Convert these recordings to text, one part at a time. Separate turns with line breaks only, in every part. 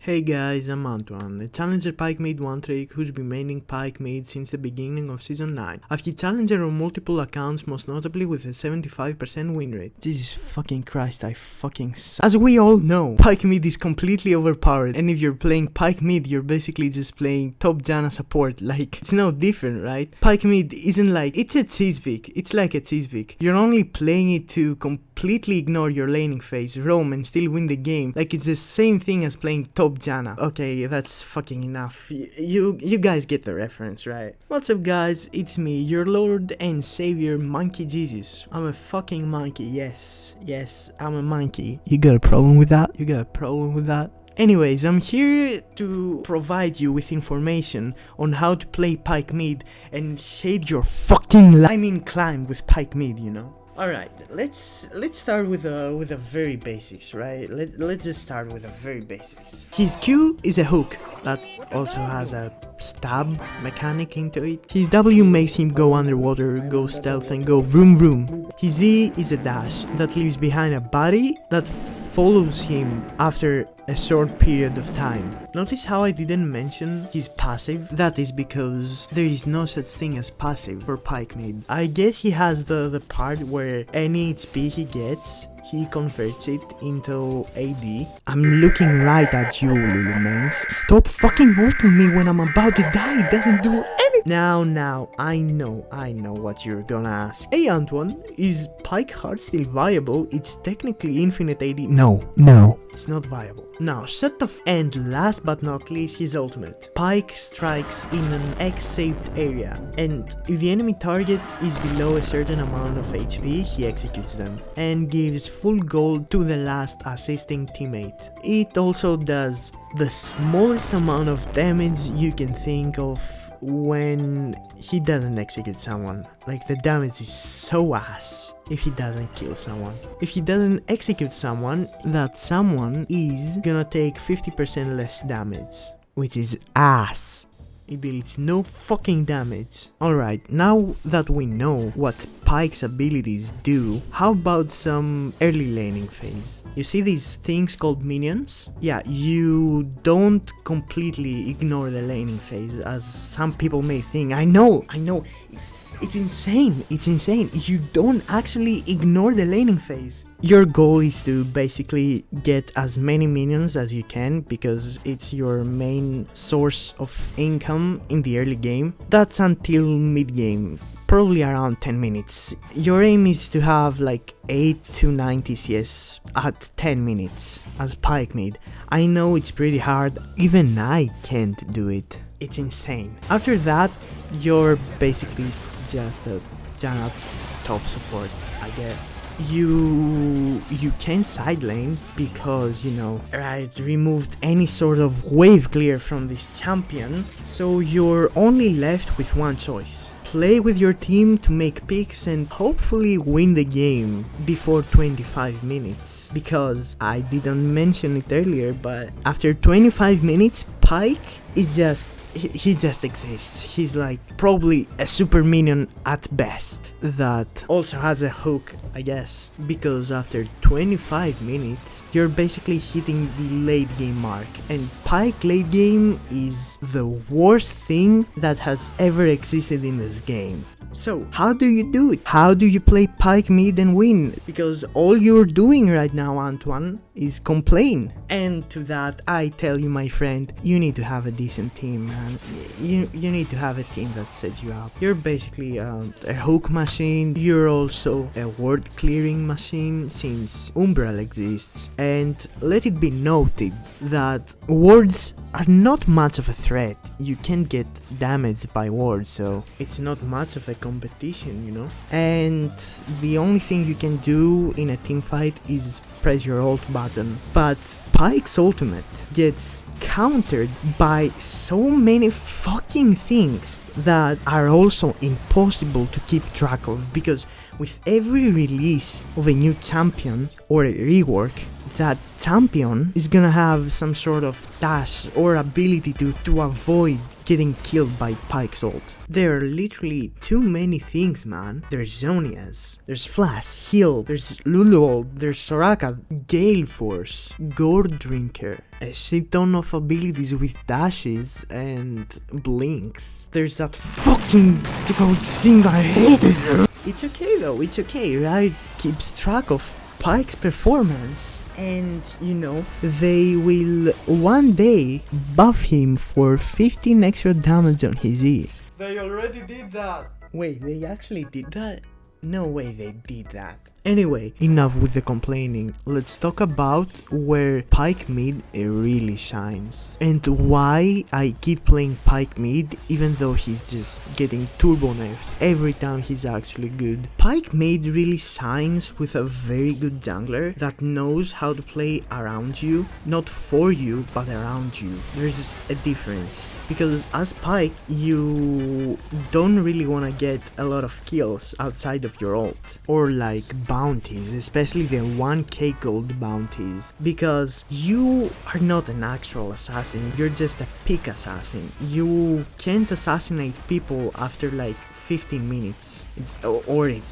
Hey guys, I'm Antwan, a challenger Pyke mid one trick who's been maining Pyke mid since the beginning of season 9. I've hit challenger on multiple accounts, most notably with a 75% win rate. Jesus fucking Christ, I fucking suck. As we all know, Pyke mid is completely overpowered, and if you're playing Pyke mid, you're basically just playing top Janna support. Like, it's no different, right? Pyke mid isn't like, it's a cheese pick, it's like a cheese pick. You're only playing it to completely ignore your laning phase, roam and still win the game. Like, it's the same thing as playing top Janna. Okay, that's fucking enough. You guys get the reference, right? What's up guys, it's me, your lord and savior Monkey Jesus. I'm a fucking monkey, yes, I'm a monkey. You got a problem with that? You got a problem with that? Anyways, I'm here to provide you with information on how to play Pyke mid and hate your fucking climb with Pyke mid, you know? Alright, let's start with the very basics, right? Let's just start with the very basics. His Q is a hook that also has a stab mechanic into it. His W makes him go underwater, go stealth and go vroom vroom. His E is a dash that leaves behind a body that follows him after a short period of time. Notice how I didn't mention his passive? That is because there is no such thing as passive for Pyke mid. I guess he has the part where any HP he gets, he converts it into AD. I'm looking right at you, Lulumens. Stop fucking ulting me when I'm about to die. It doesn't do anything. Now, I know what you're gonna ask. Hey Antwan, is Pyke hard still viable? It's technically infinite AD. No, it's not viable. Now, shut the and last but not least, his ultimate. Pyke strikes in an X-shaped area, and if the enemy target is below a certain amount of HP, he executes them, and gives full gold to the last assisting teammate. It also does the smallest amount of damage you can think of when he doesn't execute someone. Like, the damage is so ass if he doesn't kill someone. If he doesn't execute someone, that someone is gonna take 50% less damage, which is ass. It deals no fucking damage. Alright, now that we know what Pyke's abilities do, how about some early laning phase? You see these things called minions? Yeah, you don't completely ignore the laning phase as some people may think. I know, it's insane, you don't actually ignore the laning phase. Your goal is to basically get as many minions as you can because it's your main source of income in the early game. That's until mid game, probably around 10 minutes. Your aim is to have like 8 to 9 TCS at 10 minutes as Pyke mid. I know it's pretty hard, even I can't do it. It's insane. After that, you're basically just a Janna top support, I guess. You can side lane because, you know, right, removed any sort of wave clear from this champion, so you're only left with one choice. Play with your team to make picks and hopefully win the game before 25 minutes. Because I didn't mention it earlier, but after 25 minutes, Pyke is just, he just exists. He's like probably a super minion at best that also has a hook, I guess, because after 25 minutes you're basically hitting the late game mark, and Pyke late game is the worst thing that has ever existed in this game. So how do you do it? How do you play Pyke mid and win? Because all you're doing right now, Antwan, is complain. And to that I tell you, my friend, you need to have a decent team, man. You need to have a team that sets you up. You're basically a hook machine. You're also a word clearing machine since Umbral exists. And let it be noted that wards are not much of a threat. You can't get damaged by wards, so it's not much of a competition, you know? And the only thing you can do in a team fight is press your ult button. But Pyke's ultimate gets countered by so many fucking things that are also impossible to keep track of, because with every release of a new champion or a rework, that champion is gonna have some sort of dash or ability to avoid getting killed by Pyke's ult. There are literally too many things, man. There's Zhonya's, there's Flash, Heal, there's Lulu ult, there's Soraka, Gale Force, Gourd Drinker, a shit ton of abilities with dashes and blinks. There's that fucking thing I hated. It's okay though, it's okay. Riot keeps track of Pyke's performance, and you know, they will one day buff him for 15 extra damage on his E.
They already did that.
Wait, they actually did that? No way they did that. Anyway, enough with the complaining. Let's talk about where Pyke mid really shines and why I keep playing Pyke mid even though he's just getting turbo nerfed every time he's actually good. Pyke mid really shines with a very good jungler that knows how to play around you, not for you but around you. There's a difference because as Pyke you don't really want to get a lot of kills outside of your ult or like bounties, especially the 1k gold bounties, because you are not an actual assassin, you're just a pick assassin. You can't assassinate people after like 15 minutes, it's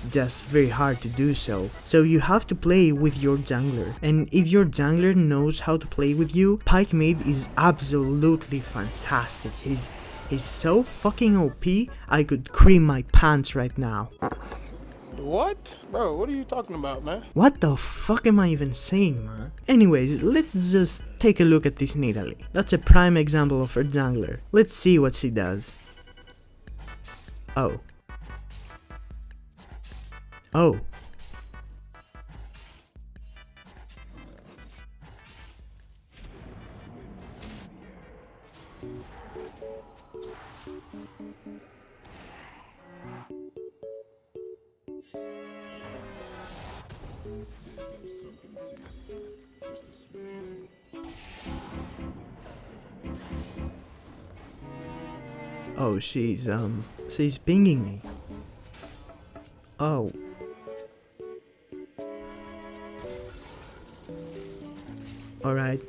just very hard to do so. So you have to play with your jungler, and if your jungler knows how to play with you, Pyke mid is absolutely fantastic. He's so fucking OP, I could cream my pants right now.
What? Bro, what are you talking about, man?
What the fuck am I even saying, man? Anyways, let's just take a look at this Nidalee. That's a prime example of her jungler. Let's see what she does. Oh. Oh. Oh, she's pinging me. Oh. Alright.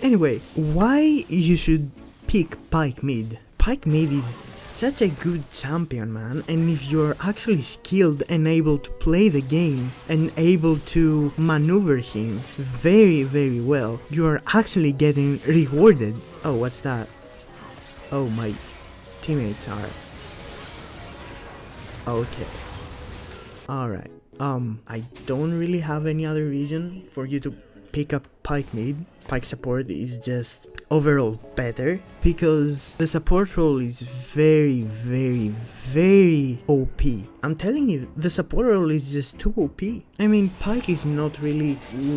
Anyway, why you should pick Pyke mid? Pyke mid is such a good champion, man, and if you're actually skilled and able to play the game and able to maneuver him very, very well, you are actually getting rewarded. Oh, what's that? Oh, my teammates are... Okay. Alright. I don't really have any other reason for you to pick up Pyke mid. Pyke support is just overall better because the support role is very, very, very OP. I'm telling you, the support role is just too OP. I mean, Pyke is not really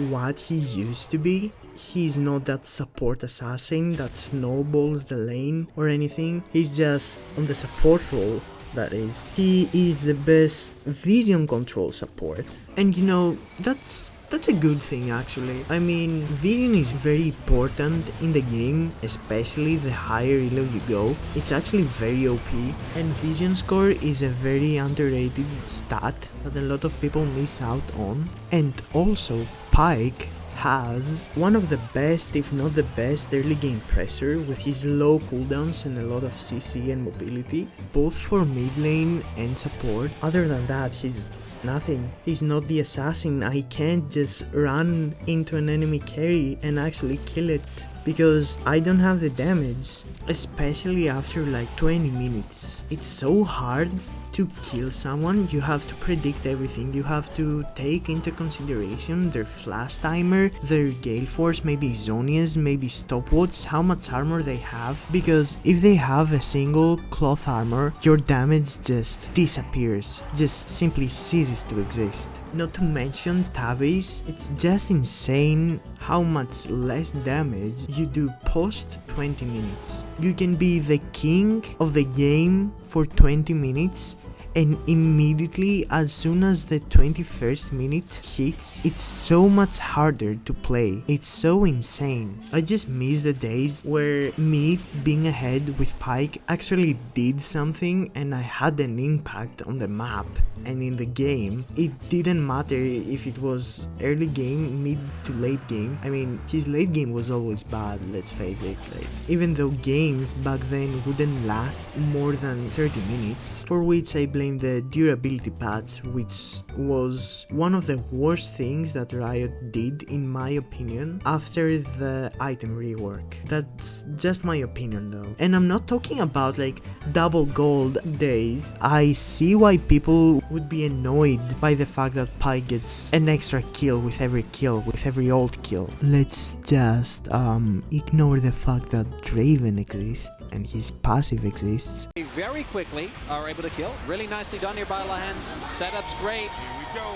what he used to be. He's not that support assassin that snowballs the lane or anything. He's just on the support role, that is. He is the best vision control support. And you know, that's a good thing actually. I mean, vision is very important in the game, especially the higher elo you go. It's actually very OP, and vision score is a very underrated stat that a lot of people miss out on. And also, Pyke has one of the best, if not the best, early game pressure with his low cooldowns and a lot of CC and mobility, both for mid lane and support. Other than that, he's nothing. He's not the assassin. I can't just run into an enemy carry and actually kill it because I don't have the damage, especially after like 20 minutes. It's so hard to kill someone. You have to predict everything. You have to take into consideration their flash timer, their gale force, maybe Zhonya's, maybe stopwatch, how much armor they have, because if they have a single cloth armor, your damage just disappears, just simply ceases to exist. Not to mention tabbies, it's just insane how much less damage you do post 20 minutes. You can be the king of the game for 20 minutes and immediately as soon as the 21st minute hits, it's so much harder to play. It's so insane. I just miss the days where me being ahead with Pyke actually did something and I had an impact on the map and in the game. It didn't matter if it was early game, mid to late game. I mean, his late game was always bad, let's face it. Like, even though games back then wouldn't last more than 30 minutes, for which I blame the durability patch, which was one of the worst things that Riot did in my opinion after the item rework. That's just my opinion though. And I'm not talking about like double gold days. I see why people would be annoyed by the fact that Pyke gets an extra kill, with every ult kill. Let's just ignore the fact that Draven exists and his passive exists.
Very quickly are able to kill. Really nicely done here by Lands. Setup's great.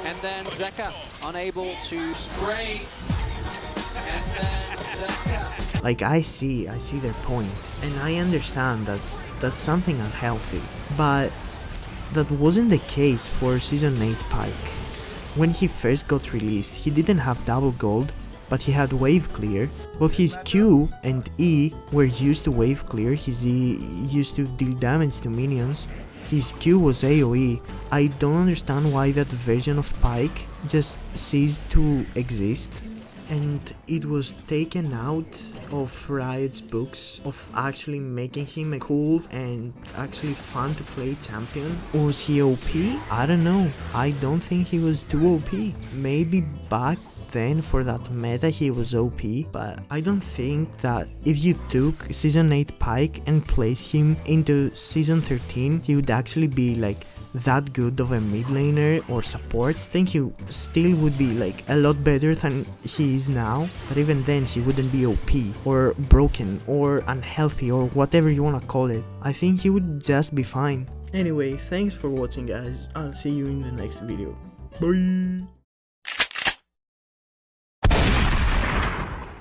And then Zeka unable to spray. And then Zeka.
Like, I see their point, and I understand that that's something unhealthy, but that wasn't the case for Season 8 Pyke. When he first got released, he didn't have double gold, but he had wave clear. Both his Q and E were used to wave clear. His E used to deal damage to minions. His Q was AoE. I don't understand why that version of Pyke just ceased to exist, and it was taken out of Riot's books of actually making him a cool and actually fun to play champion. Was he OP? I don't know. I don't think he was too OP. Maybe back then for that meta he was OP, but I don't think that if you took Season 8 Pyke and placed him into Season 13, he would actually be like that good of a mid laner or support. I think he still would be like a lot better than he is now, but even then he wouldn't be OP or broken or unhealthy or whatever you wanna call it. I think he would just be fine. Anyway, thanks for watching guys. I'll see you in the next video. Bye!